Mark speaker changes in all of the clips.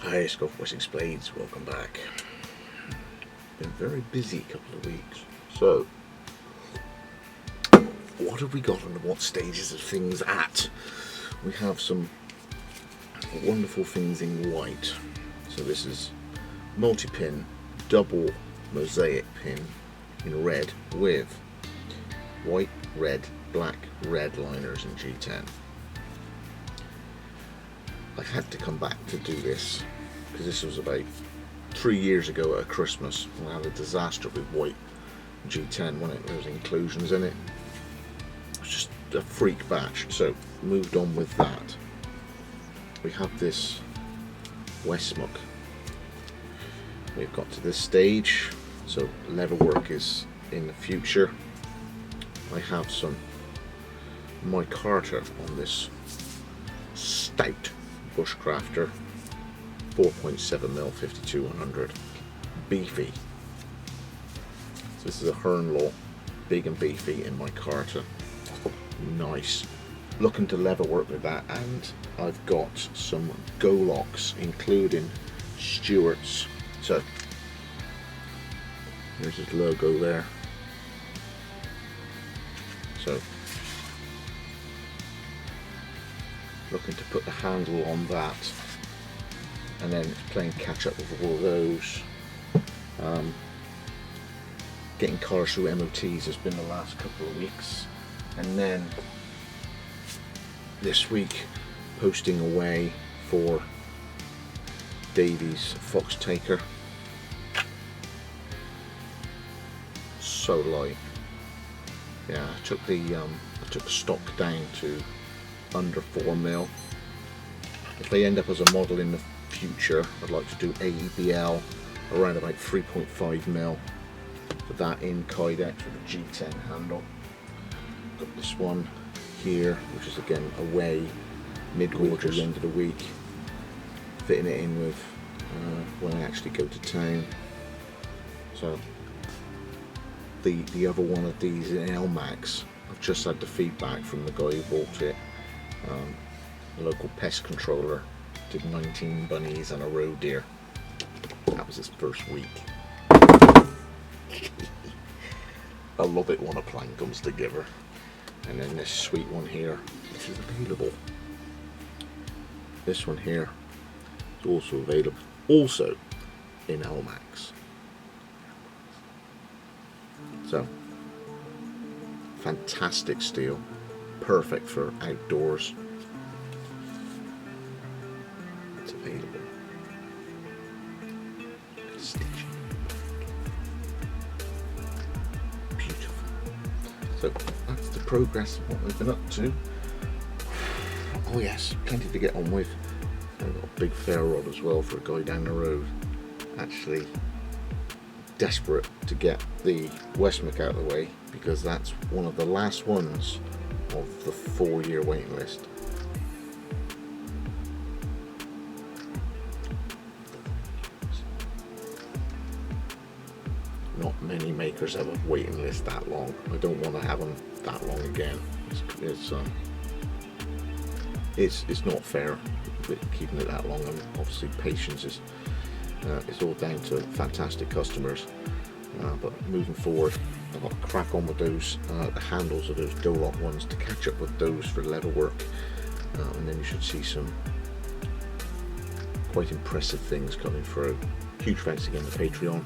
Speaker 1: Hi, Scott Wessex Blades, welcome back. Been a very busy couple of weeks. So, what have we got and what stages of things at? We have some wonderful things in white. So this is multi-pin, double mosaic pin in red with white, red, black, red liners in G10. I had to come back to do this because this was about 3 years ago at Christmas when I had a disaster with white G10 when there was inclusions in it. It was just a freak batch, so moved on with that. We have this Westmuck. We've got to this stage, so leather work is in the future. I have some micarta on this stout bushcrafter 4.7mm 52-100 beefy. So this is a Hernlaw, big and beefy in micarta. Nice. Looking to leather work with that, and I've got some Goloks, including Stewart's. So there's his logo there. So looking to put the handle on that, and then playing catch up with all of those. Getting cars through MOTs has been the last couple of weeks, and then this week posting away for Davy's Fox Taker. So light. Yeah, I took the stock down to under 4mm. If they end up as a model in the future, I'd like to do AEBL around about 3.5mm for that in Kydex with a G10 handle. Got this one here, which is again away mid-week or the end of the week, fitting it in with when I actually go to town. So the other one of these in LMAX, I've just had the feedback from the guy who bought it. The local pest controller did 19 bunnies and a roe deer. That was his first week. I love it when a plan comes together. And then this sweet one here, this is available. This one here is also available, also in LMAX. So, fantastic steel, perfect for outdoors. It's available. Stitching. Beautiful. So that's the progress of what we've been up to. Oh yes, plenty to get on with. I've got a big fair rod as well for a guy down the road. Actually desperate to get the Westmuck out of the way because that's one of the last ones of the 4-year waiting list. Not many makers have a waiting list that long. I don't want to have them that long again. It's not fair keeping it that long, and obviously patience is it's all down to fantastic customers. But moving forward, I've got to crack on with those the handles of those Golok ones to catch up with those for leather work, and then you should see some quite impressive things coming through. Huge thanks again to Patreon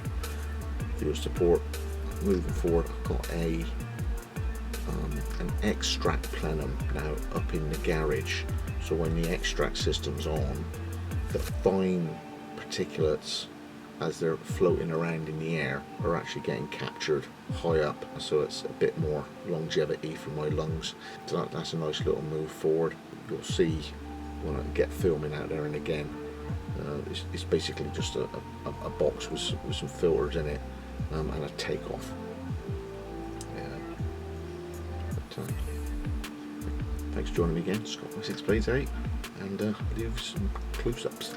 Speaker 1: for your support. Moving forward, I've got an extract plenum now up in the garage, so when the extract system's on, the fine particulates as they're floating around in the air are actually getting captured high up, so it's a bit more longevity for my lungs. So that's a nice little move forward. You'll see when I get filming out there, and again it's basically just a box with some filters in it and a takeoff. Thanks for joining me again, Scott Wessex Blades 8, and I'll leave some close-ups.